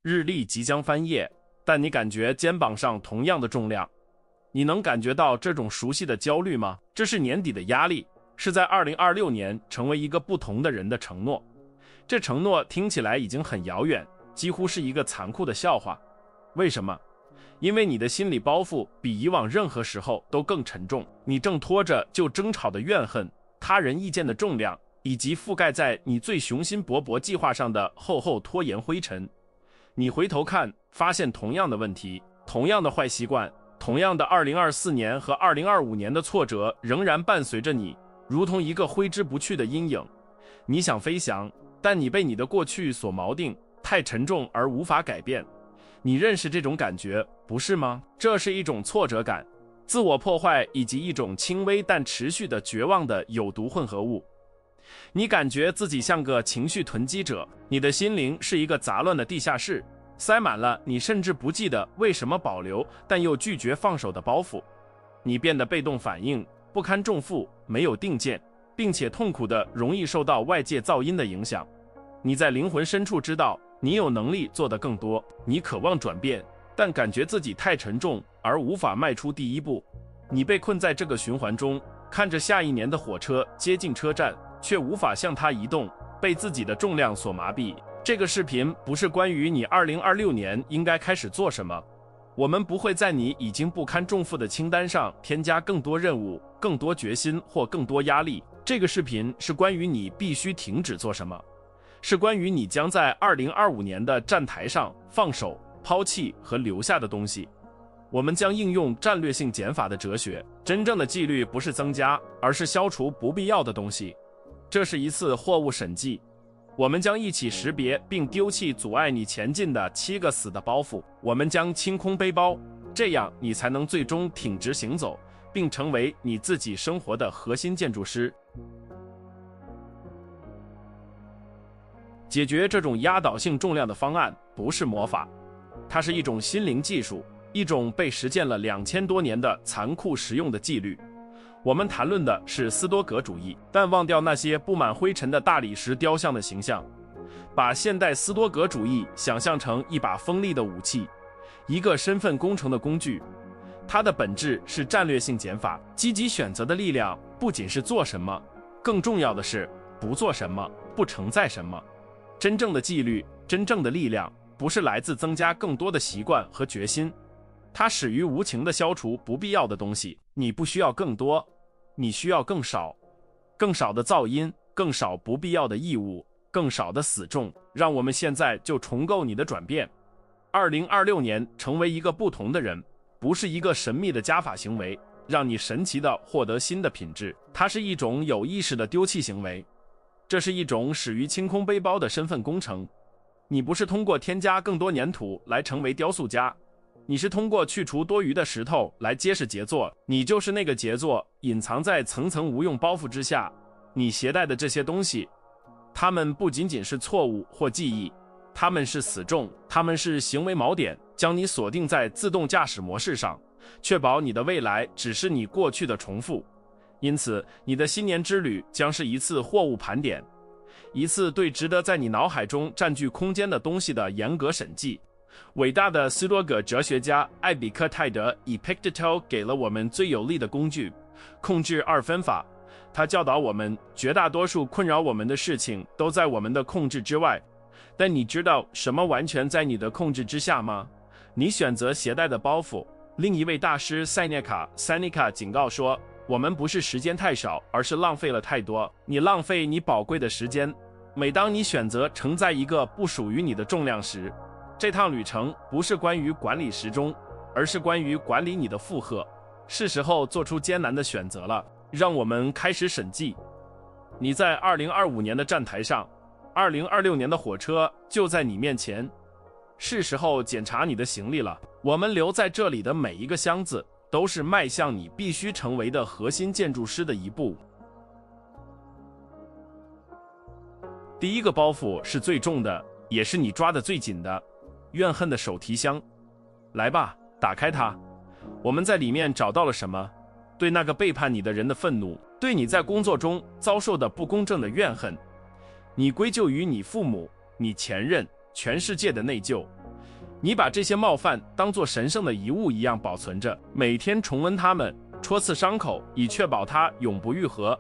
日历即将翻页，但你感觉肩膀上同样的重量。你能感觉到这种熟悉的焦虑吗？这是年底的压力，是在2026年成为一个不同的人的承诺。这承诺听起来已经很遥远，几乎是一个残酷的笑话。为什么？因为你的心理包袱比以往任何时候都更沉重，你正拖着就争吵的怨恨、他人意见的重量，以及覆盖在你最雄心勃勃计划上的厚厚拖延灰尘。你回头看，发现同样的问题，同样的坏习惯，同样的2024年和2025年的挫折仍然伴随着你，如同一个挥之不去的阴影。你想飞翔，但你被你的过去所锚定，太沉重而无法改变。你认识这种感觉，不是吗？这是一种挫折感、自我破坏以及一种轻微但持续的绝望的有毒混合物。你感觉自己像个情绪囤积者，你的心灵是一个杂乱的地下室，塞满了你甚至不记得为什么保留但又拒绝放手的包袱。你变得被动反应，不堪重负，没有定见，并且痛苦的容易受到外界噪音的影响。你在灵魂深处知道你有能力做得更多，你渴望转变，但感觉自己太沉重而无法迈出第一步。你被困在这个循环中，看着下一年的火车接近车站，却无法向它移动，被自己的重量所麻痹。这个视频不是关于你2026年应该开始做什么，我们不会在你已经不堪重负的清单上添加更多任务、更多决心或更多压力。这个视频是关于你必须停止做什么，是关于你将在2025年的站台上放手、抛弃和留下的东西。我们将应用战略性减法的哲学，真正的纪律不是增加，而是消除不必要的东西。这是一次货物审计，我们将一起识别并丢弃阻碍你前进的7个死的包袱。我们将清空背包，这样你才能最终挺直行走，并成为你自己生活的核心建筑师。解决这种压倒性重量的方案不是魔法，它是一种心灵技术，一种被实践了2000多年的残酷实用的纪律。我们谈论的是斯多葛主义，但忘掉那些布满灰尘的大理石雕像的形象，把现代斯多葛主义想象成一把锋利的武器，一个身份工程的工具。它的本质是战略性减法，积极选择的力量不仅是做什么，更重要的是不做什么，不承载什么。真正的纪律，真正的力量，不是来自增加更多的习惯和决心，它始于无情地消除不必要的东西。你不需要更多，你需要更少，更少的噪音，更少不必要的义务，更少的死重。让我们现在就重构你的转变。2026年成为一个不同的人，不是一个神秘的加法行为，让你神奇地获得新的品质，它是一种有意识的丢弃行为。这是一种始于清空背包的身份工程。你不是通过添加更多粘土来成为雕塑家，你是通过去除多余的石头来揭示杰作。你就是那个杰作，隐藏在层层无用包袱之下。你携带的这些东西，它们不仅仅是错误或记忆，它们是死重，它们是行为锚点，将你锁定在自动驾驶模式上，确保你的未来只是你过去的重复。因此，你的新年之旅将是一次货物盘点，一次对值得在你脑海中占据空间的东西的严格审计。伟大的斯多葛哲学家艾比克泰德 Epictetus 给了我们最有力的工具——控制2分法。他教导我们，绝大多数困扰我们的事情都在我们的控制之外。但你知道什么完全在你的控制之下吗？你选择携带的包袱。另一位大师塞涅卡 Seneca 警告说，我们不是时间太少，而是浪费了太多。你浪费你宝贵的时间。每当你选择承载一个不属于你的重量时，这趟旅程不是关于管理时钟，而是关于管理你的负荷。是时候做出艰难的选择了。让我们开始审计。你在2025年的站台上，2026年的火车就在你面前。是时候检查你的行李了。我们留在这里的每一个箱子都是迈向你必须成为的核心建筑师的一步。第一个包袱是最重的，也是你抓得最紧的——怨恨的手提箱。来吧，打开它。我们在里面找到了什么？对那个背叛你的人的愤怒，对你在工作中遭受的不公正的怨恨，你归咎于你父母、你前任、全世界的内疚，你把这些冒犯当作神圣的遗物一样保存着，每天重温它们，戳刺伤口，以确保它永不愈合。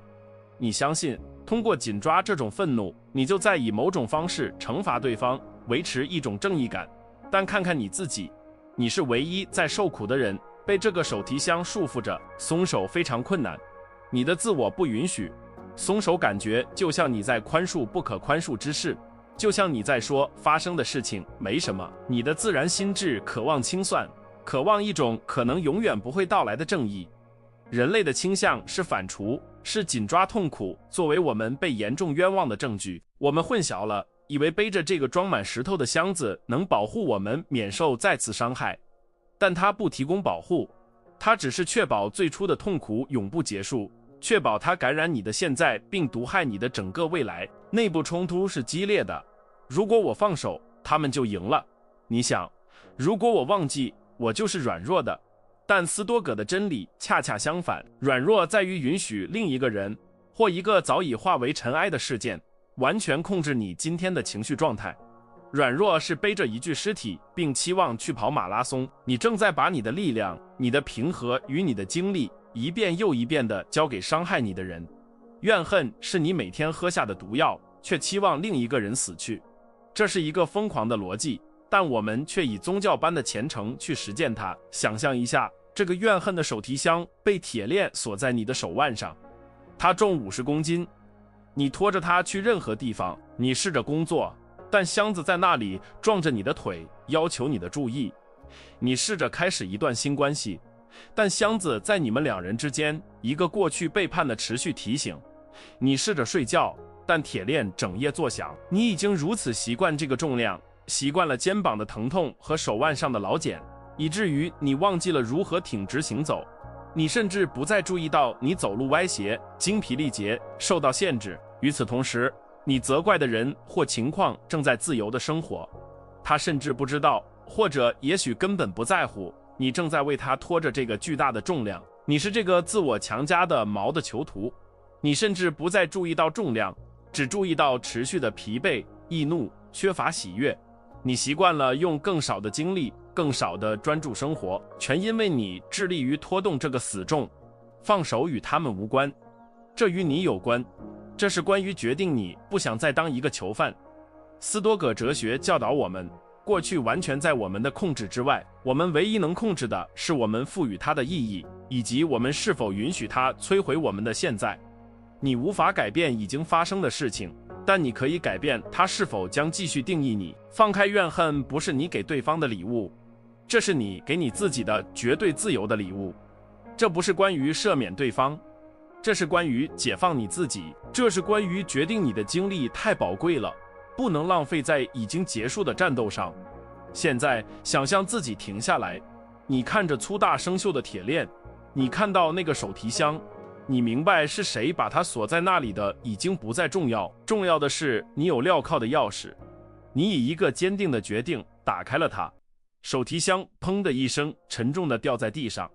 你相信，通过紧抓这种愤怒，你就在以某种方式惩罚对方，维持一种正义感。但看看你自己，你是唯一在受苦的人，被这个手提箱束缚着，松手非常困难。你的自我不允许松手，感觉就像你在宽恕不可宽恕之事，就像你在说发生的事情没什么。你的自然心智渴望清算，渴望一种可能永远不会到来的正义。人类的倾向是反刍，是紧抓痛苦作为我们被严重冤枉的证据。我们混淆了，以为背着这个装满石头的箱子能保护我们免受再次伤害，但它不提供保护，它只是确保最初的痛苦永不结束，确保它感染你的现在并毒害你的整个未来。内部冲突是激烈的，如果我放手，他们就赢了。你想，如果我忘记，我就是软弱的。但斯多葛的真理恰恰相反，软弱在于允许另一个人或一个早已化为尘埃的事件完全控制你今天的情绪状态。软弱是背着一具尸体并期望去跑马拉松，你正在把你的力量、你的平和与你的精力一遍又一遍地交给伤害你的人。怨恨是你每天喝下的毒药，却期望另一个人死去。这是一个疯狂的逻辑，但我们却以宗教般的虔诚去实践它。想象一下，这个怨恨的手提箱被铁链锁在你的手腕上，它重50公斤，你拖着它去任何地方，你试着工作，但箱子在那里撞着你的腿，要求你的注意。你试着开始一段新关系，但箱子在你们两人之间，一个过去背叛的持续提醒。你试着睡觉，但铁链整夜作响。你已经如此习惯这个重量，习惯了肩膀的疼痛和手腕上的老茧，以至于你忘记了如何挺直行走。你甚至不再注意到你走路歪斜、精疲力竭、受到限制。与此同时，你责怪的人或情况正在自由的生活，他甚至不知道，或者也许根本不在乎，你正在为他拖着这个巨大的重量。你是这个自我强加的锚的囚徒，你甚至不再注意到重量，只注意到持续的疲惫、易怒、缺乏喜悦。你习惯了用更少的精力、更少的专注生活，全因为你致力于拖动这个死重。放手与他们无关，这与你有关。这是关于决定你不想再当一个囚犯。斯多葛哲学教导我们，过去完全在我们的控制之外，我们唯一能控制的是我们赋予它的意义，以及我们是否允许它摧毁我们的现在。你无法改变已经发生的事情，但你可以改变它是否将继续定义你。放开怨恨不是你给对方的礼物，这是你给你自己的绝对自由的礼物。这不是关于赦免对方，这是关于解放你自己，这是关于决定你的精力太宝贵了，不能浪费在已经结束的战斗上。现在想象自己停下来，你看着粗大生锈的铁链，你看到那个手提箱，你明白是谁把它锁在那里的已经不再重要，重要的是你有镣铐的钥匙。你以一个坚定的决定打开了它，手提箱砰的一声沉重地掉在地上，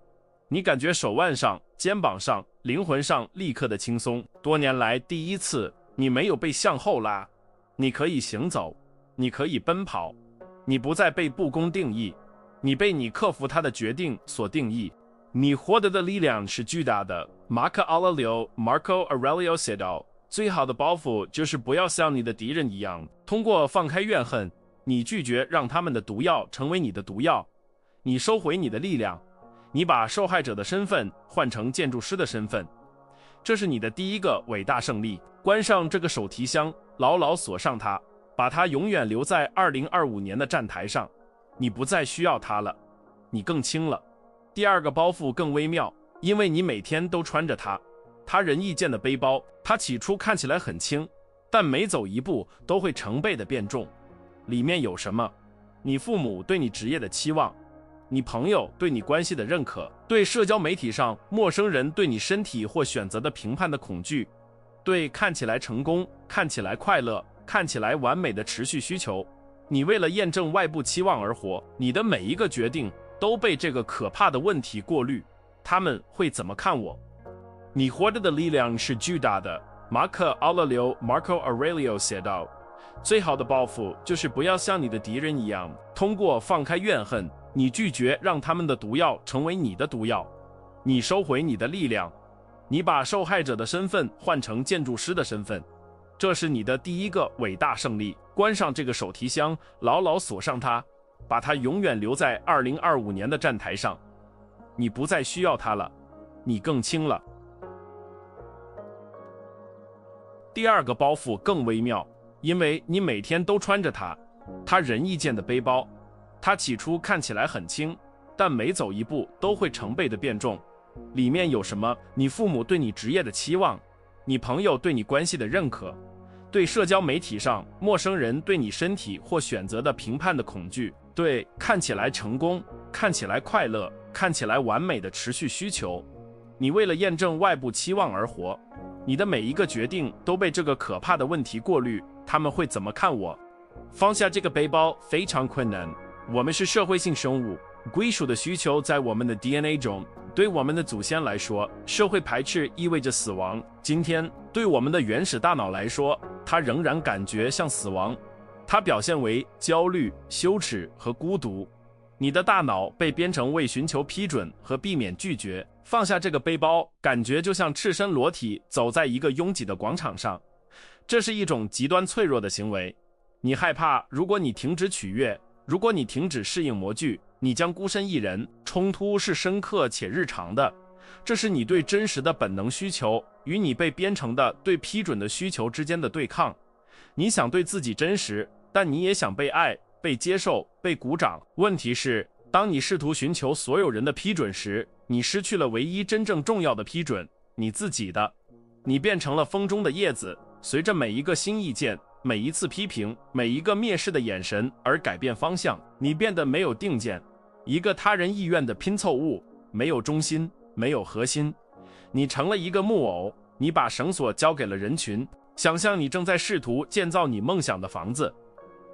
你感觉手腕上、肩膀上、灵魂上立刻的轻松。多年来第一次，你没有被向后拉，你可以行走，你可以奔跑，你不再被不公定义，你被你克服它的决定所定义。你获得的力量是巨大的。马可·奥勒留 Marco Aurelio写道，最好的报复就是不要像你的敌人一样，通过放开怨恨，你拒绝让他们的毒药成为你的毒药，你收回你的力量，你把受害者的身份换成建筑师的身份。这是你的第一个伟大胜利。关上这个手提箱，牢牢锁上它，把它永远留在2025年的站台上。你不再需要它了，你更轻了。第二个包袱更微妙，因为你每天都穿着它。它仁义剑的背包，它起初看起来很轻，但每走一步都会成倍的变重。里面有什么？你父母对你职业的期望，你朋友对你关系的认可，对社交媒体上陌生人对你身体或选择的评判的恐惧，对看起来成功、看起来快乐、看起来完美的持续需求。你为了验证外部期望而活，你的每一个决定都被这个可怕的问题过滤：他们会怎么看我？你活着的力量是巨大的。马可·奥勒留 Marco Aurelio 写道，最好的报复就是不要像你的敌人一样，通过放开怨恨，你拒绝让他们的毒药成为你的毒药，你收回你的力量，你把受害者的身份换成建筑师的身份，这是你的第一个伟大胜利。关上这个手提箱，牢牢锁上它，把它永远留在2025年的站台上。你不再需要它了，你更轻了。第二个包袱更微妙，因为你每天都穿着它，它仁义剑的背包。它起初看起来很轻，但每走一步都会成倍的变重。里面有什么？你父母对你职业的期望，你朋友对你关系的认可，对社交媒体上陌生人对你身体或选择的评判的恐惧，对看起来成功、看起来快乐、看起来完美的持续需求。你为了验证外部期望而活，你的每一个决定都被这个可怕的问题过滤：他们会怎么看我？放下这个背包非常困难。我们是社会性生物，归属的需求在我们的 DNA 中。对我们的祖先来说，社会排斥意味着死亡。今天，对我们的原始大脑来说，它仍然感觉像死亡。它表现为焦虑、羞耻和孤独。你的大脑被编程为寻求批准和避免拒绝。放下这个背包，感觉就像赤身裸体走在一个拥挤的广场上。这是一种极端脆弱的行为。你害怕，如果你停止取悦，如果你停止适应模具，你将孤身一人。冲突是深刻且日常的，这是你对真实的本能需求与你被编程的对批准的需求之间的对抗。你想对自己真实，但你也想被爱、被接受、被鼓掌。问题是，当你试图寻求所有人的批准时，你失去了唯一真正重要的批准，你自己的。你变成了风中的叶子，随着每一个新意见、每一次批评、每一个蔑视的眼神而改变方向。你变得没有定见，一个他人意愿的拼凑物，没有中心，没有核心。你成了一个木偶，你把绳索交给了人群。想象你正在试图建造你梦想的房子，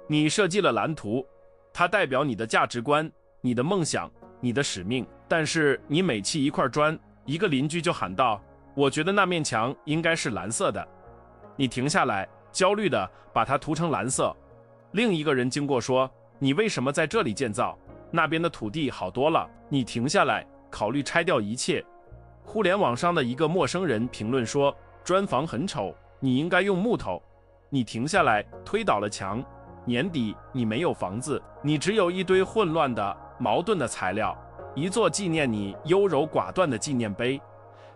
你设计了蓝图，它代表你的价值观、你的梦想、你的使命。但是你每砌一块砖，一个邻居就喊道：“我觉得那面墙应该是蓝色的。”你停下来，焦虑地把它涂成蓝色。另一个人经过说：“你为什么在这里建造？那边的土地好多了。”你停下来，考虑拆掉一切。互联网上的一个陌生人评论说：“砖房很丑，你应该用木头。”你停下来，推倒了墙。年底，你没有房子，你只有一堆混乱的、矛盾的材料，一座纪念你优柔寡断的纪念碑。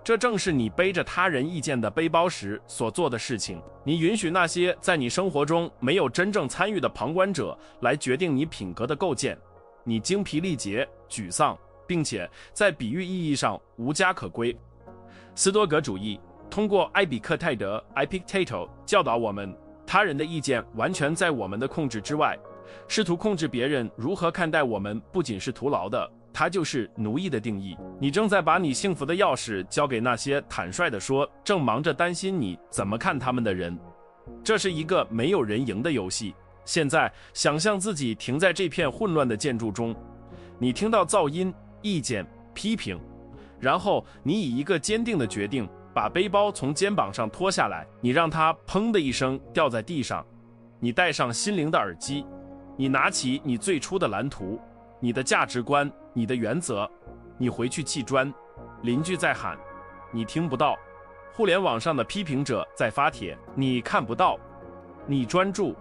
这正是你背着他人意见的背包时所做的事情。你允许那些在你生活中没有真正参与的旁观者来决定你品格的构建。你精疲力竭、沮丧，并且在比喻意义上无家可归。斯多葛主义通过埃比克泰德 Epictetus 教导我们，他人的意见完全在我们的控制之外。试图控制别人如何看待我们，不仅是徒劳的，它就是奴役的定义。你正在把你幸福的钥匙交给那些坦率地说正忙着担心你怎么看他们的人。这是一个没有人赢的游戏。现在想象自己停在这片混乱的建筑中，你听到噪音、意见、批评，然后你以一个坚定的决定把背包从肩膀上脱下来，你让它砰的一声掉在地上。你戴上心灵的耳机，你拿起你最初的蓝图，你的价值观，你的原则。你回去砌砖。邻居在喊，你听不到；互联网上的批评者在发帖，你看不到。你专注，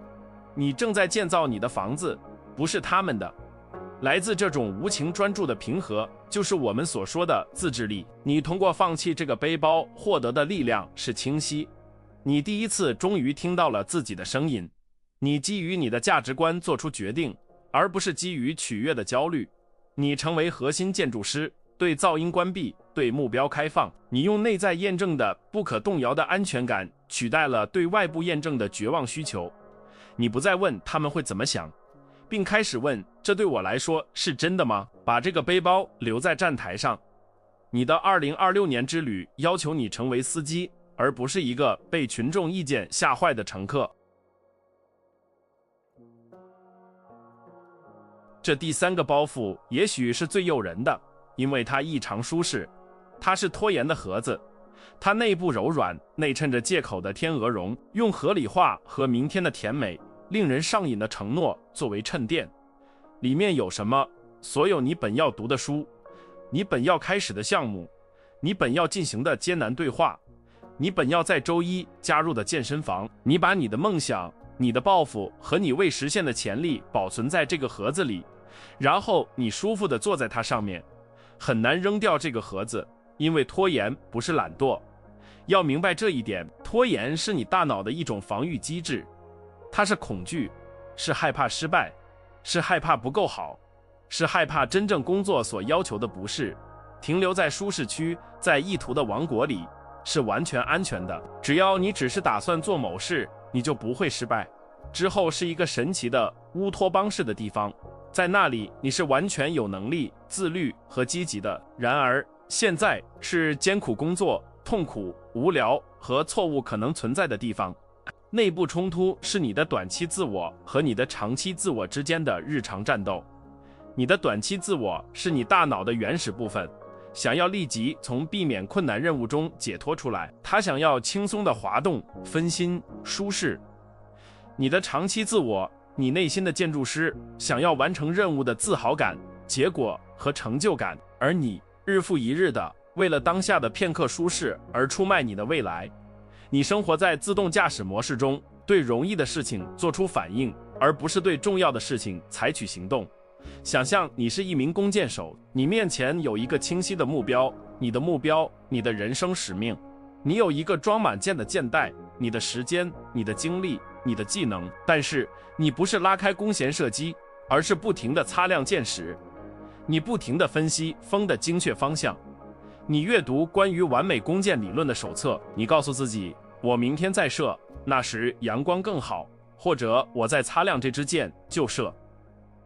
你正在建造你的房子，不是他们的。来自这种无情专注的平和，就是我们所说的自制力。你通过放弃这个背包获得的力量是清晰。你第一次终于听到了自己的声音。你基于你的价值观做出决定，而不是基于取悦的焦虑。你成为核心建筑师，对噪音关闭，对目标开放。你用内在验证的不可动摇的安全感取代了对外部验证的绝望需求。你不再问他们会怎么想，并开始问，这对我来说是真的吗？把这个背包留在站台上。你的2026年之旅要求你成为司机，而不是一个被群众意见吓坏的乘客。这第三个包袱也许是最诱人的，因为它异常舒适。它是拖延的盒子，它内部柔软，内衬着借口的天鹅绒，用合理化和明天的甜美、令人上瘾的承诺作为衬垫。里面有什么？所有你本要读的书，你本要开始的项目，你本要进行的艰难对话，你本要在周一加入的健身房。你把你的梦想、你的抱负和你未实现的潜力保存在这个盒子里，然后你舒服地坐在它上面，很难扔掉这个盒子，因为拖延不是懒惰。要明白这一点，拖延是你大脑的一种防御机制，它是恐惧，是害怕失败，是害怕不够好，是害怕真正工作所要求的不是。停留在舒适区，在意图的王国里，是完全安全的。只要你只是打算做某事，你就不会失败。之后是一个神奇的乌托邦式的地方，在那里你是完全有能力、自律和积极的。然而现在是艰苦工作、痛苦、无聊和错误可能存在的地方。内部冲突是你的短期自我和你的长期自我之间的日常战斗。你的短期自我是你大脑的原始部分，想要立即从避免困难任务中解脱出来，他想要轻松的滑动、分心、舒适。你的长期自我，你内心的建筑师，想要完成任务的自豪感、结果和成就感，而你日复一日的为了当下的片刻舒适而出卖你的未来。你生活在自动驾驶模式中，对容易的事情做出反应，而不是对重要的事情采取行动。想象你是一名弓箭手，你面前有一个清晰的目标，你的目标，你的人生使命。你有一个装满箭的箭袋，你的时间，你的精力，你的技能，但是你不是拉开弓弦射击，而是不停地擦亮箭矢。你不停地分析风的精确方向。你阅读关于完美弓箭理论的手册，你告诉自己，我明天再射，那时阳光更好，或者我再擦亮这支箭就射。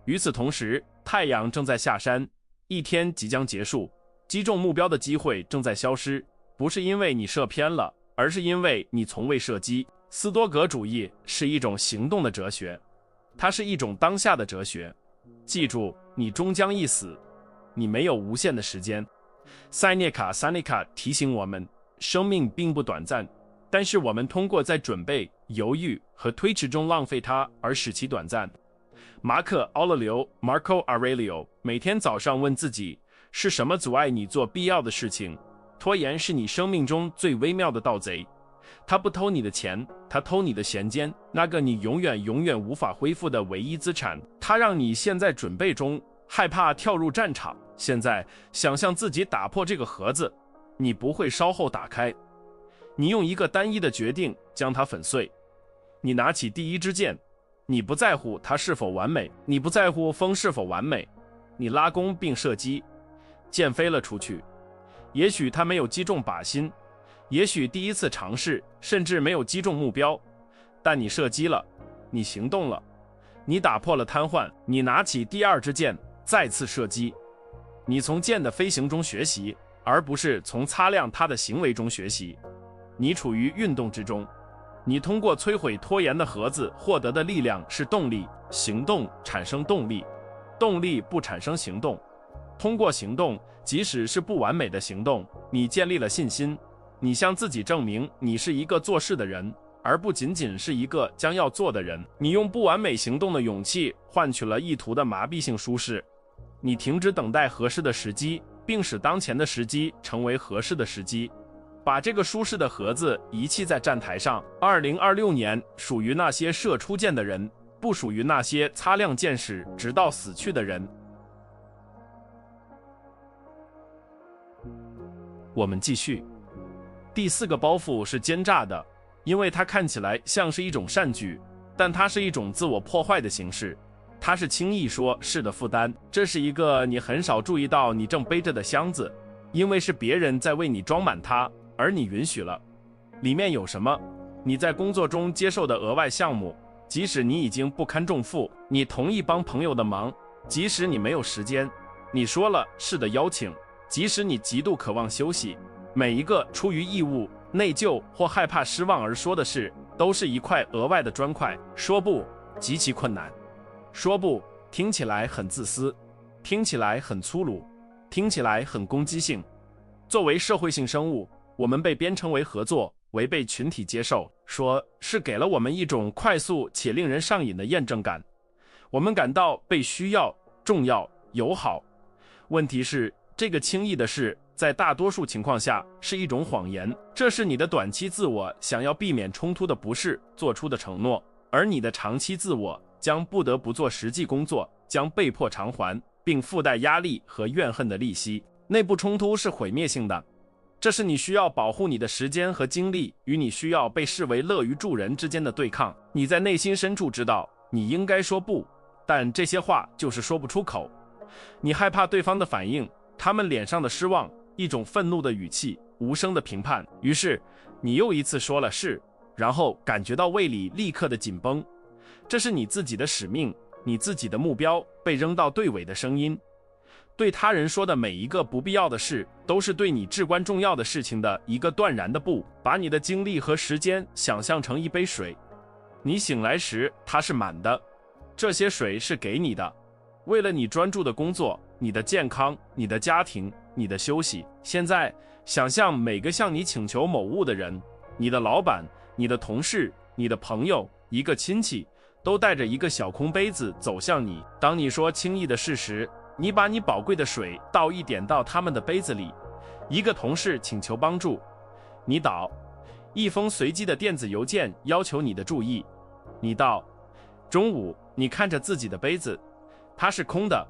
与此同时，太阳正在下山，一天即将结束，击中目标的机会正在消失，不是因为你射偏了，而是因为你从未射击。斯多葛主义是一种行动的哲学，它是一种当下的哲学。记住，你终将一死，你没有无限的时间。塞涅卡提醒我们，生命并不短暂，但是我们通过在准备、犹豫和推迟中浪费它而使其短暂。马可·奥勒留 Marco Aurelio 每天早上问自己，是什么阻碍你做必要的事情？拖延是你生命中最微妙的盗贼，他不偷你的钱，他偷你的闲间，那个你永远无法恢复的唯一资产。他让你现在准备中，害怕跳入战场。现在想象自己打破这个盒子，你不会稍后打开，你用一个单一的决定将它粉碎。你拿起第一支箭，你不在乎它是否完美，你不在乎风是否完美，你拉弓并射击，箭飞了出去。也许它没有击中靶心，也许第一次尝试甚至没有击中目标，但你射击了，你行动了，你打破了瘫痪，你拿起第二支箭，再次射击。你从箭的飞行中学习，而不是从擦亮它的行为中学习。你处于运动之中，你通过摧毁拖延的盒子获得的力量是动力，行动产生动力，动力不产生行动。通过行动，即使是不完美的行动，你建立了信心，你向自己证明你是一个做事的人，而不仅仅是一个将要做的人。你用不完美行动的勇气换取了意图的麻痹性舒适。你停止等待合适的时机，并使当前的时机成为合适的时机。把这个舒适的盒子遗弃在站台上。2026年属于那些射出箭的人，不属于那些擦亮箭矢直到死去的人。我们继续。第四个包袱是奸诈的，因为它看起来像是一种善举，但它是一种自我破坏的形式。它是轻易说是的负担，这是一个你很少注意到你正背着的箱子，因为是别人在为你装满它，而你允许了。里面有什么？你在工作中接受的额外项目，即使你已经不堪重负，你同意帮朋友的忙，即使你没有时间，你说了是的邀请，即使你极度渴望休息。每一个出于义务、内疚或害怕失望而说的事，都是一块额外的砖块。说不极其困难，说不听起来很自私，听起来很粗鲁，听起来很攻击性。作为社会性生物，我们被编程为合作，为被群体接受，说是给了我们一种快速且令人上瘾的验证感。我们感到被需要、重要、友好。问题是，这个轻易的事在大多数情况下是一种谎言，这是你的短期自我想要避免冲突的不适做出的承诺，而你的长期自我将不得不做实际工作，将被迫偿还，并附带压力和怨恨的利息。内部冲突是毁灭性的，这是你需要保护你的时间和精力与你需要被视为乐于助人之间的对抗。你在内心深处知道你应该说不，但这些话就是说不出口。你害怕对方的反应，他们脸上的失望，一种愤怒的语气，无声的评判。于是你又一次说了是，然后感觉到胃里立刻的紧绷。这是你自己的使命，你自己的目标被扔到队尾的声音。对他人说的每一个不必要的事，都是对你至关重要的事情的一个断然的不。把你的精力和时间想象成一杯水，你醒来时它是满的，这些水是给你的，为了你专注的工作，你的健康，你的家庭，你的休息。现在想象每个向你请求某物的人，你的老板，你的同事，你的朋友，一个亲戚，都带着一个小空杯子走向你。当你说轻易的事时，你把你宝贵的水倒一点到他们的杯子里。一个同事请求帮助，你倒；一封随机的电子邮件要求你的注意，你倒。中午，你看着自己的杯子，它是空的，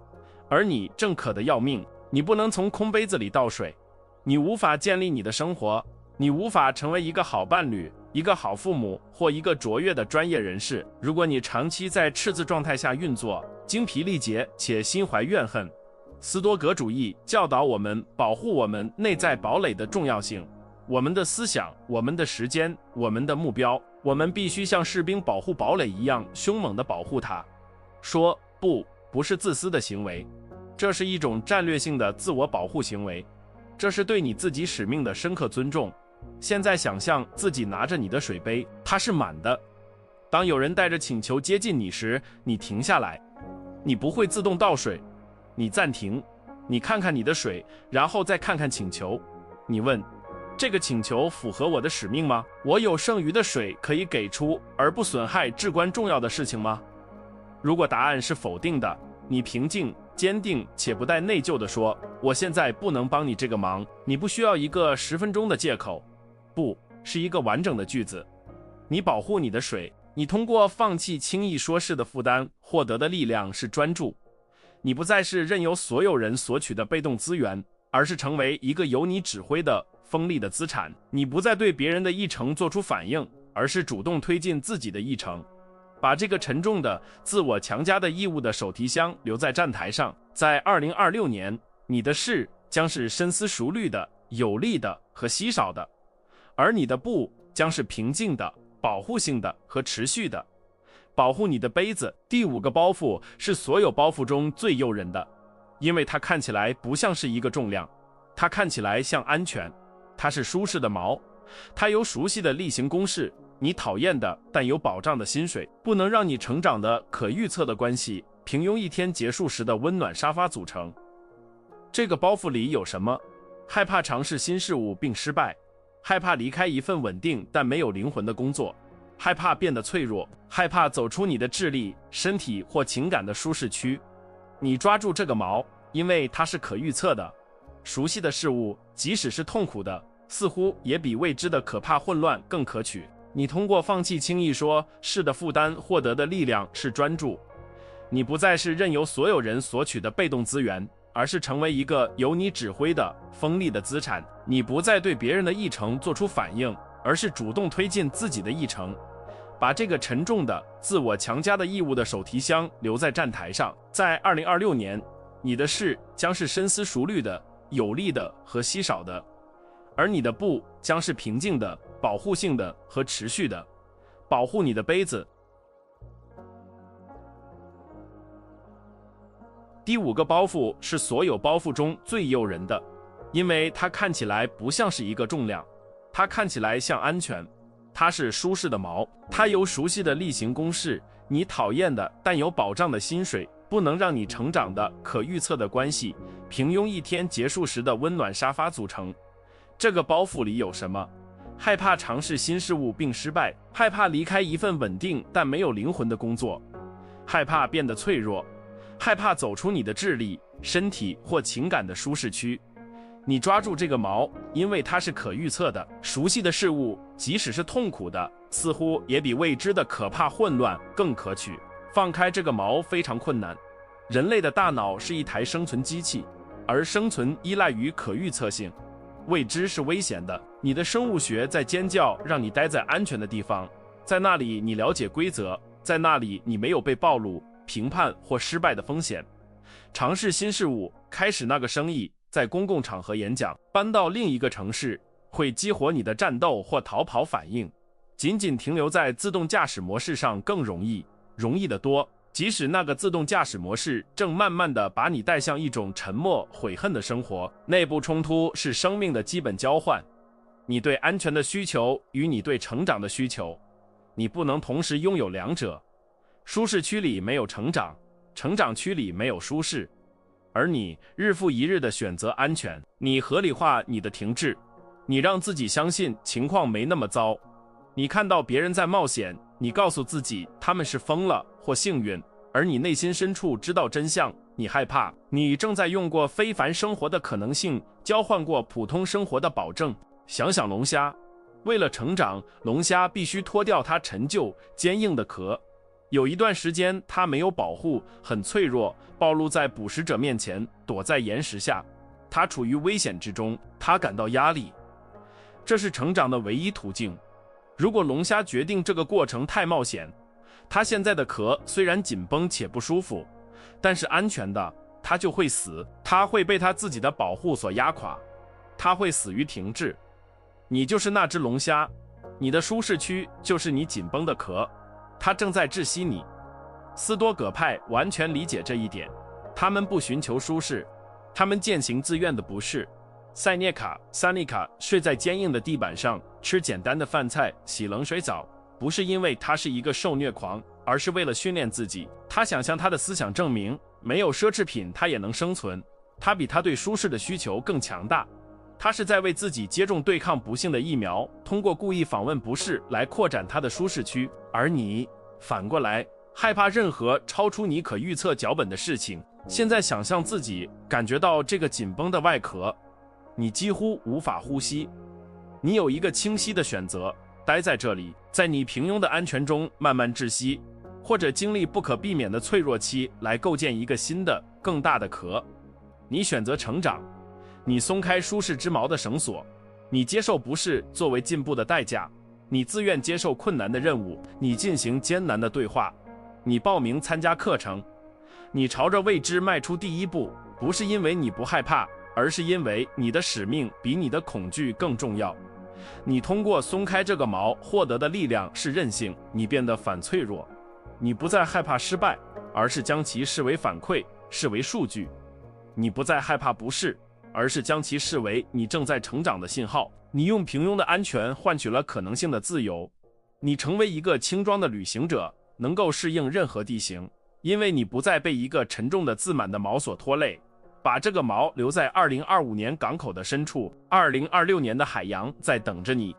而你正渴得要命。你不能从空杯子里倒水，你无法建立你的生活，你无法成为一个好伴侣，一个好父母或一个卓越的专业人士。如果你长期在赤字状态下运作，精疲力竭且心怀怨恨，斯多葛主义教导我们保护我们内在堡垒的重要性。我们的思想，我们的时间，我们的目标，我们必须像士兵保护堡垒一样凶猛地保护它。说不是自私的行为，这是一种战略性的自我保护行为，这是对你自己使命的深刻尊重。现在想象自己拿着你的水杯，它是满的。当有人带着请求接近你时，你停下来，你不会自动倒水，你暂停，你看看你的水，然后再看看请求。你问，这个请求符合我的使命吗？我有剩余的水可以给出而不损害至关重要的事情吗？如果答案是否定的，你平静、坚定且不带内疚地说，我现在不能帮你这个忙。你不需要一个10分钟的借口，不是一个完整的句子。你保护你的水，你通过放弃轻易说是的负担获得的力量是专注。你不再是任由所有人索取的被动资源，而是成为一个由你指挥的锋利的资产。你不再对别人的议程做出反应，而是主动推进自己的议程。把这个沉重的自我强加的义务的手提箱留在站台上。在2026年，你的是将是深思熟虑的、有力的和稀少的，而你的不将是平静的、保护性的和持续的。保护你的杯子。第5个包袱是所有包袱中最诱人的，因为它看起来不像是一个重量，它看起来像安全，它是舒适的锚，它由熟悉的例行公事，你讨厌的但有保障的薪水，不能让你成长的可预测的关系，平庸一天结束时的温暖沙发组成。这个包袱里有什么？害怕尝试新事物并失败，害怕离开一份稳定但没有灵魂的工作，害怕变得脆弱，害怕走出你的智力、身体或情感的舒适区。你抓住这个锚，因为它是可预测的。熟悉的事物，即使是痛苦的，似乎也比未知的可怕混乱更可取。你通过放弃轻易说是的负担获得的力量是专注。你不再是任由所有人索取的被动资源，而是成为一个由你指挥的锋利的资产。你不再对别人的议程做出反应，而是主动推进自己的议程。把这个沉重的自我强加的义务的手提箱留在站台上。在2026年，你的是将是深思熟虑的、有力的和稀少的，而你的不将是平静的、保护性的和持续的。保护你的杯子。第5个包袱是所有包袱中最诱人的，因为它看起来不像是一个重量，它看起来像安全，它是舒适的锚，它由熟悉的例行公事，你讨厌的但有保障的薪水，不能让你成长的可预测的关系，平庸一天结束时的温暖沙发组成。这个包袱里有什么？害怕尝试新事物并失败，害怕离开一份稳定但没有灵魂的工作，害怕变得脆弱，害怕走出你的智力、身体或情感的舒适区。你抓住这个锚，因为它是可预测的。熟悉的事物，即使是痛苦的，似乎也比未知的可怕混乱更可取。放开这个锚非常困难。人类的大脑是一台生存机器，而生存依赖于可预测性。未知是危险的，你的生物学在尖叫，让你待在安全的地方，在那里你了解规则，在那里你没有被暴露、评判或失败的风险。尝试新事物，开始那个生意，在公共场合演讲，搬到另一个城市，会激活你的战斗或逃跑反应。仅仅停留在自动驾驶模式上更容易得多，即使那个自动驾驶模式正慢慢地把你带向一种沉默悔恨的生活。内部冲突是生命的基本交换，你对安全的需求与你对成长的需求，你不能同时拥有两者。舒适区里没有成长，成长区里没有舒适，而你日复一日地选择安全，你合理化你的停滞，你让自己相信情况没那么糟，你看到别人在冒险，你告诉自己他们是疯了或幸运，而你内心深处知道真相，你害怕，你正在用过非凡生活的可能性交换过普通生活的保证。想想龙虾，为了成长，龙虾必须脱掉它陈旧坚硬的壳。有一段时间它没有保护，很脆弱，暴露在捕食者面前，躲在岩石下，它处于危险之中，它感到压力。这是成长的唯一途径。如果龙虾决定这个过程太冒险，它现在的壳虽然紧绷且不舒服，但是安全的，它就会死，它会被它自己的保护所压垮，它会死于停滞。你就是那只龙虾，你的舒适区就是你紧绷的壳，它正在窒息你。斯多葛派完全理解这一点，他们不寻求舒适，他们践行自愿的不适。塞涅卡、塞利卡睡在坚硬的地板上，吃简单的饭菜，洗冷水澡，不是因为他是一个受虐狂，而是为了训练自己。他想向他的思想证明，没有奢侈品他也能生存，他比他对舒适的需求更强大。他是在为自己接种对抗不幸的疫苗，通过故意访问不适来扩展他的舒适区。而你反过来害怕任何超出你可预测脚本的事情。现在想象自己感觉到这个紧绷的外壳，你几乎无法呼吸。你有一个清晰的选择，待在这里，在你平庸的安全中慢慢窒息，或者经历不可避免的脆弱期来构建一个新的更大的壳。你选择成长，你松开舒适之矛的绳索，你接受不适作为进步的代价，你自愿接受困难的任务，你进行艰难的对话，你报名参加课程，你朝着未知迈出第一步，不是因为你不害怕，而是因为你的使命比你的恐惧更重要。你通过松开这个锚获得的力量是韧性，你变得反脆弱，你不再害怕失败，而是将其视为反馈，视为数据。你不再害怕不适，而是将其视为你正在成长的信号。你用平庸的安全换取了可能性的自由。你成为一个轻装的旅行者，能够适应任何地形，因为你不再被一个沉重的自满的锚所拖累。把这个锚留在2025年港口的深处，2026年的海洋在等着你。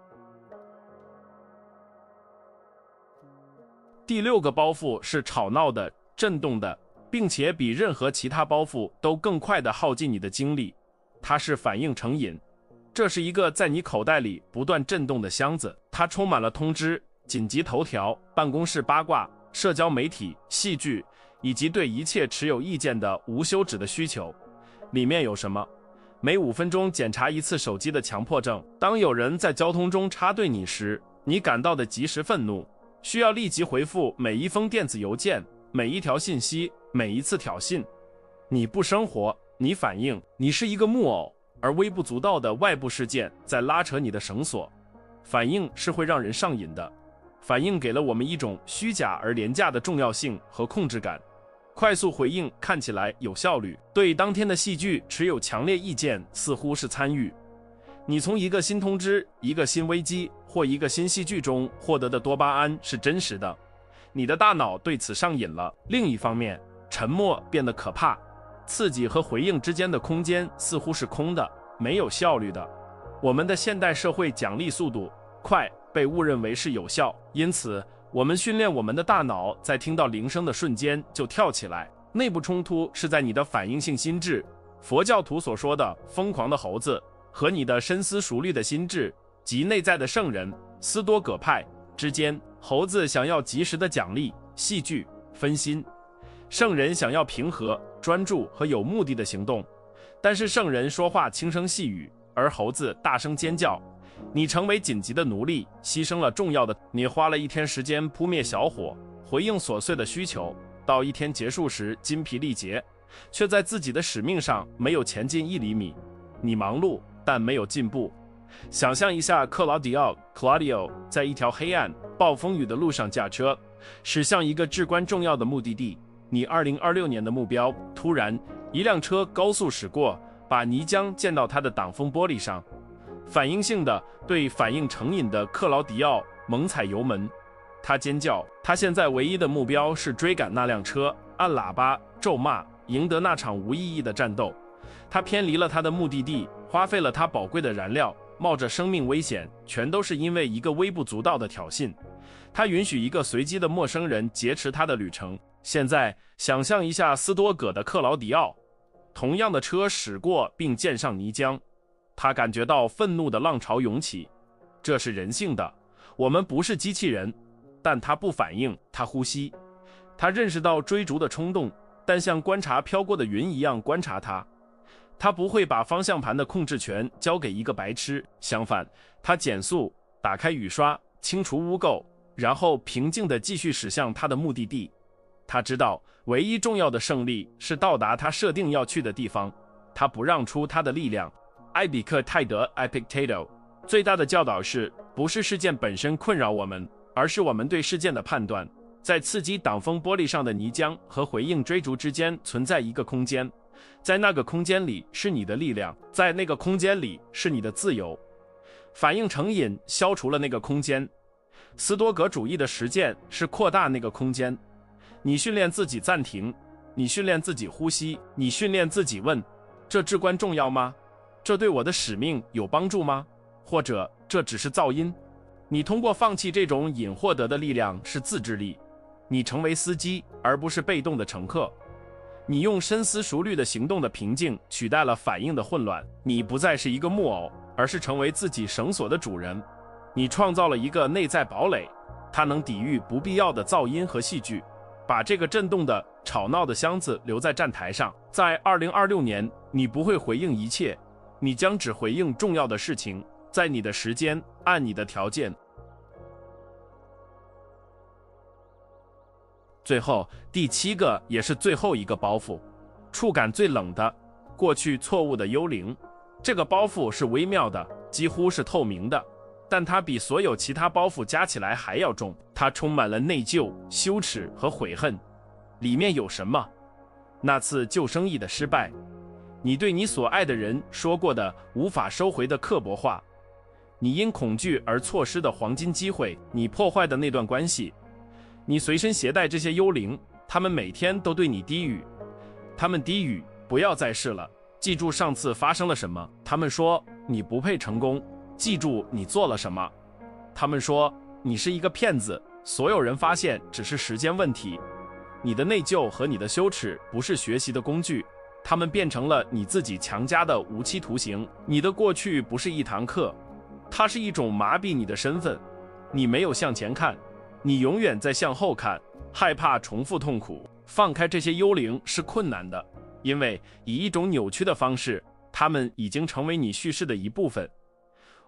第6个包袱是吵闹的、震动的，并且比任何其他包袱都更快地耗尽你的精力。它是反应成瘾，这是一个在你口袋里不断震动的箱子，它充满了通知、紧急头条、办公室八卦、社交媒体、戏剧，以及对一切持有意见的无休止的需求。里面有什么？每5分钟检查一次手机的强迫症，当有人在交通中插队你时，你感到的即时愤怒，需要立即回复每一封电子邮件，每一条信息，每一次挑衅。你不生活，你反应，你是一个木偶，而微不足道的外部事件在拉扯你的绳索。反应是会让人上瘾的，反应给了我们一种虚假而廉价的重要性和控制感。快速回应看起来有效率，对当天的戏剧持有强烈意见似乎是参与。你从一个新通知、一个新危机或一个新戏剧中获得的多巴胺是真实的，你的大脑对此上瘾了。另一方面，沉默变得可怕，刺激和回应之间的空间似乎是空的，没有效率的。我们的现代社会奖励速度快，被误认为是有效，因此我们训练我们的大脑在听到铃声的瞬间就跳起来。内部冲突是在你的反应性心智，佛教徒所说的疯狂的猴子，和你的深思熟虑的心智及内在的圣人斯多葛派之间。猴子想要及时的奖励、戏剧、分心；圣人想要平和、专注和有目的的行动。但是圣人说话轻声细语，而猴子大声尖叫。你成为紧急的奴隶，牺牲了重要的。你花了一天时间扑灭小火，回应琐碎的需求，到一天结束时筋疲力竭，却在自己的使命上没有前进1厘米。你忙碌，但没有进步。想象一下克劳迪奥 Claudio 在一条黑暗、暴风雨的路上驾车，驶向一个至关重要的目的地。你2026年的目标，突然一辆车高速驶过，把泥浆溅到他的挡风玻璃上。反应性的对反应成瘾的克劳迪奥猛踩油门，他尖叫。他现在唯一的目标是追赶那辆车，按喇叭咒骂，赢得那场无意义的战斗。他偏离了他的目的地，花费了他宝贵的燃料，冒着生命危险，全都是因为一个微不足道的挑衅。他允许一个随机的陌生人劫持他的旅程。现在想象一下斯多葛的克劳迪奥，同样的车驶过并溅上泥浆，他感觉到愤怒的浪潮涌起。这是人性的，我们不是机器人。但他不反应，他呼吸。他认识到追逐的冲动，但像观察飘过的云一样观察它。他不会把方向盘的控制权交给一个白痴，相反，他减速，打开雨刷，清除污垢，然后平静地继续驶向他的目的地。他知道唯一重要的胜利是到达他设定要去的地方。他不让出他的力量。艾比克泰德 Epicteto 最大的教导是，不是事件本身困扰我们，而是我们对事件的判断。在刺激挡风玻璃上的泥浆和回应追逐之间存在一个空间，在那个空间里是你的力量，在那个空间里是你的自由。反应成瘾消除了那个空间，斯多葛主义的实践是扩大那个空间。你训练自己暂停，你训练自己呼吸，你训练自己问：这至关重要吗？这对我的使命有帮助吗？或者这只是噪音？你通过放弃这种瘾获得的力量是自制力。你成为司机，而不是被动的乘客。你用深思熟虑的行动的平静取代了反应的混乱。你不再是一个木偶，而是成为自己绳索的主人。你创造了一个内在堡垒，它能抵御不必要的噪音和戏剧。把这个震动的、吵闹的箱子留在站台上。在2026年，你不会回应一切，你将只回应重要的事情，在你的时间，按你的条件。最后，第7个也是最后一个包袱，触感最冷的，过去错误的幽灵。这个包袱是微妙的，几乎是透明的，但它比所有其他包袱加起来还要重。它充满了内疚、羞耻和悔恨。里面有什么？那次救生意的失败，你对你所爱的人说过的无法收回的刻薄话，你因恐惧而错失的黄金机会，你破坏的那段关系。你随身携带这些幽灵，他们每天都对你低语。他们低语，不要再试了，记住上次发生了什么。他们说你不配成功，记住你做了什么。他们说你是一个骗子，所有人发现只是时间问题。你的内疚和你的羞耻不是学习的工具，它们变成了你自己强加的无期徒刑。你的过去不是一堂课，它是一种麻痹你的身份。你没有向前看，你永远在向后看，害怕重复痛苦。放开这些幽灵是困难的，因为以一种扭曲的方式，他们已经成为你叙事的一部分。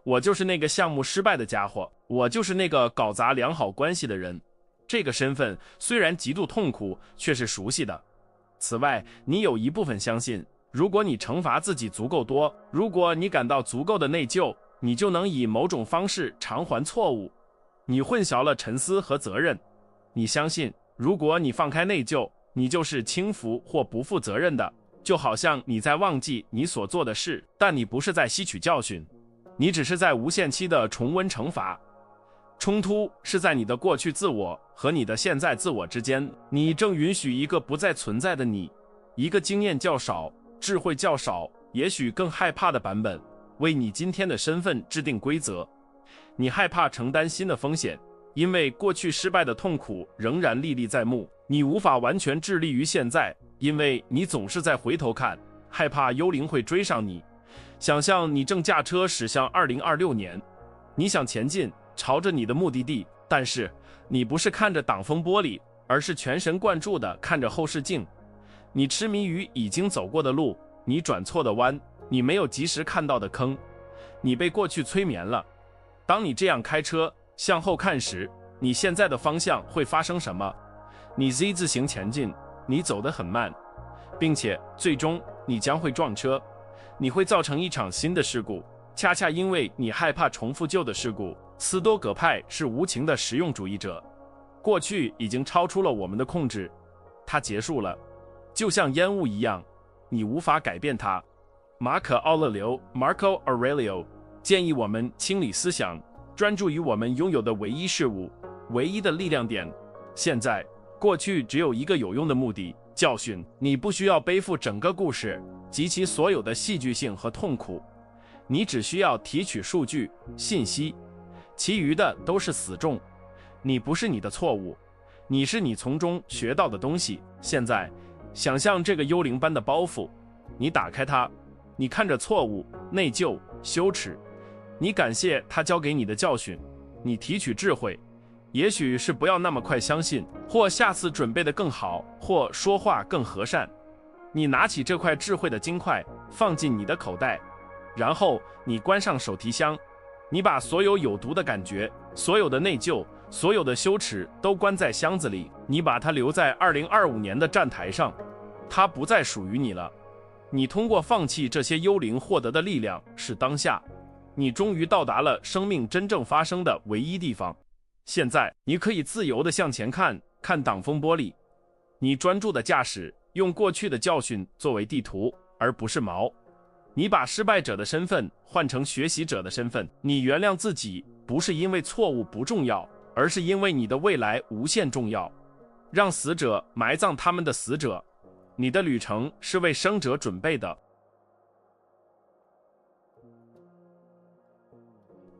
我就是那个项目失败的家伙，我就是那个搞砸良好关系的人。这个身份虽然极度痛苦，却是熟悉的。此外，你有一部分相信，如果你惩罚自己足够多，如果你感到足够的内疚，你就能以某种方式偿还错误。你混淆了沉思和责任。你相信，如果你放开内疚，你就是轻浮或不负责任的，就好像你在忘记你所做的事，但你不是在吸取教训，你只是在无限期的重温惩罚。冲突是在你的过去自我和你的现在自我之间，你正允许一个不再存在的你，一个经验较少、智慧较少，也许更害怕的版本。为你今天的身份制定规则。你害怕承担新的风险，因为过去失败的痛苦仍然历历在目。你无法完全致力于现在，因为你总是在回头看，害怕幽灵会追上你。想象你正驾车驶向2026年，你想前进，朝着你的目的地，但是你不是看着挡风玻璃，而是全神贯注地看着后视镜。你痴迷于已经走过的路，你转错的弯，你没有及时看到的坑，你被过去催眠了。当你这样开车向后看时，你现在的方向会发生什么？你 Z 字形前进，你走得很慢，并且最终你将会撞车，你会造成一场新的事故，恰恰因为你害怕重复旧的事故。斯多葛派是无情的实用主义者，过去已经超出了我们的控制，它结束了，就像烟雾一样，你无法改变它。马可·奥勒留 （Marco Aurelio） 建议我们清理思想，专注于我们拥有的唯一事物，唯一的力量点。现在，过去只有一个有用的目的：教训。你不需要背负整个故事及其所有的戏剧性和痛苦，你只需要提取数据、信息，其余的都是死重。你不是你的错误，你是你从中学到的东西。现在，想象这个幽灵般的包袱，你打开它，你看着错误、内疚、羞耻，你感谢他教给你的教训，你提取智慧，也许是不要那么快相信，或下次准备得更好，或说话更和善。你拿起这块智慧的金块，放进你的口袋，然后你关上手提箱，你把所有有毒的感觉，所有的内疚，所有的羞耻都关在箱子里，你把它留在2025年的站台上，它不再属于你了。你通过放弃这些幽灵获得的力量是当下，你终于到达了生命真正发生的唯一地方。现在你可以自由地向前看，看挡风玻璃。你专注的驾驶，用过去的教训作为地图，而不是锚。你把失败者的身份换成学习者的身份。你原谅自己，不是因为错误不重要，而是因为你的未来无限重要。让死者埋葬他们的死者。你的旅程是为生者准备的。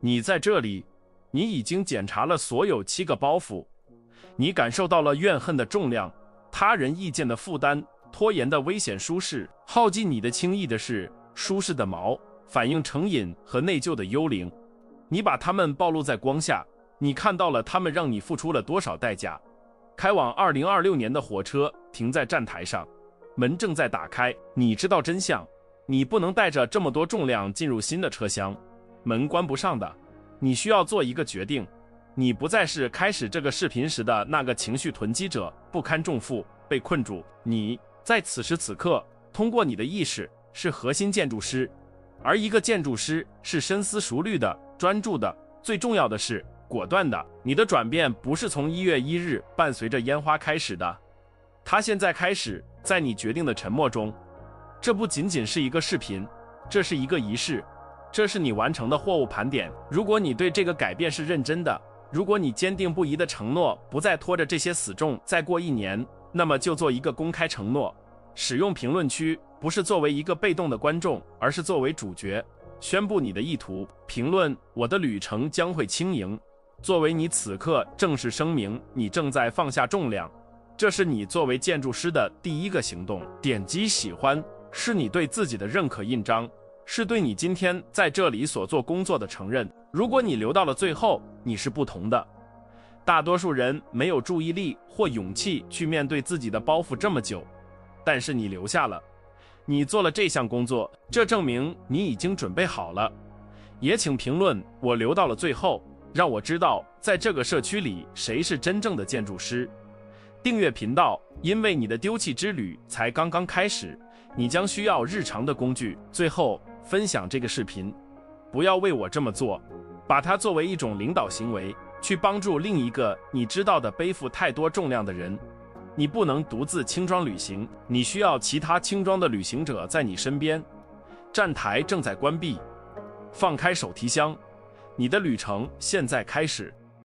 你在这里，你已经检查了所有7个包袱，你感受到了怨恨的重量，他人意见的负担，拖延的危险舒适，耗尽你的轻易的是舒适的锚，反映成瘾和内疚的幽灵。你把它们暴露在光下，你看到了他们让你付出了多少代价。开往2026年的火车停在站台上，门正在打开，你知道真相，你不能带着这么多重量进入新的车厢，门关不上的。你需要做一个决定，你不再是开始这个视频时的那个情绪囤积者，不堪重负，被困住。你在此时此刻，通过你的意识，是核心建筑师，而一个建筑师是深思熟虑的、专注的，最重要的是果断的。你的转变不是从1月1日伴随着烟花开始的，它现在开始，在你决定的沉默中。这不仅仅是一个视频，这是一个仪式，这是你完成的货物盘点。如果你对这个改变是认真的，如果你坚定不移的承诺不再拖着这些死重再过1年，那么就做一个公开承诺。使用评论区，不是作为一个被动的观众，而是作为主角，宣布你的意图。评论：我的旅程将会轻盈，作为你此刻正式声明，你正在放下重量。这是你作为建筑师的第一个行动。点击喜欢，是你对自己的认可印章，是对你今天在这里所做工作的承认。如果你留到了最后，你是不同的。大多数人没有注意力或勇气去面对自己的包袱这么久，但是你留下了，你做了这项工作，这证明你已经准备好了。也请评论我留到了最后，让我知道在这个社区里谁是真正的建筑师。订阅频道，因为你的丢弃之旅才刚刚开始，你将需要日常的工具。最后，分享这个视频，不要为我这么做，把它作为一种领导行为，去帮助另一个你知道的背负太多重量的人。你不能独自轻装旅行，你需要其他轻装的旅行者在你身边。站台正在关闭，放开手提箱，你的旅程现在开始。